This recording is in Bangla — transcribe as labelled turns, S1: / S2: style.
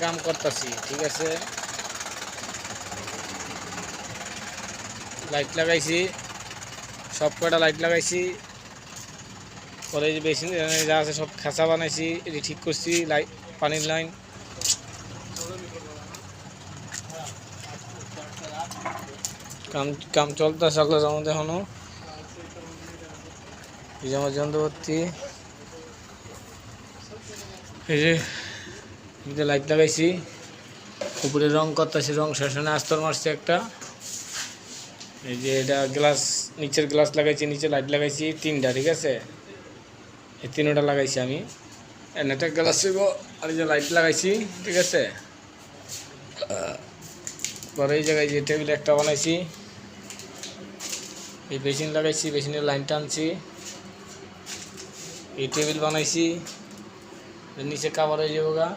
S1: কাম করতেছি, ঠিক আছে। লাইট লাগাইছি, সব কয়টা লাইট লাগাইছি। পরে যে বেশি যা আছে সব খাঁচা বানাইছি, এটি ঠিক করছি। লাইট, পানির লাইন কাম কাম চলতেছে আল্লাহর রহমতে এখনো। এই যে আমার যন্ত্রপাতি, এই যে লাইট লাগাইছি। উপরে রং করতেছি, রং শেষে আস্তর মারছি একটা। এই যে এটা গ্লাস, নিচের গ্লাস লাগাইছি, নিচে লাইট লাগাইছি তিনটা, ঠিক আছে। এই তিনটা লাগাইছি আমি। একটা গ্লাস ছিল, আর এই যে লাইট লাগাইছি, ঠিক আছে। পরে এই জায়গায় যে টেবিল একটা বানাইছি, এই বেসিন লাগাইছি, বেসিনের লাইন টানছি। এই টেবিল বানাইছি, নিচে কাভার হয়ে যাবো গা।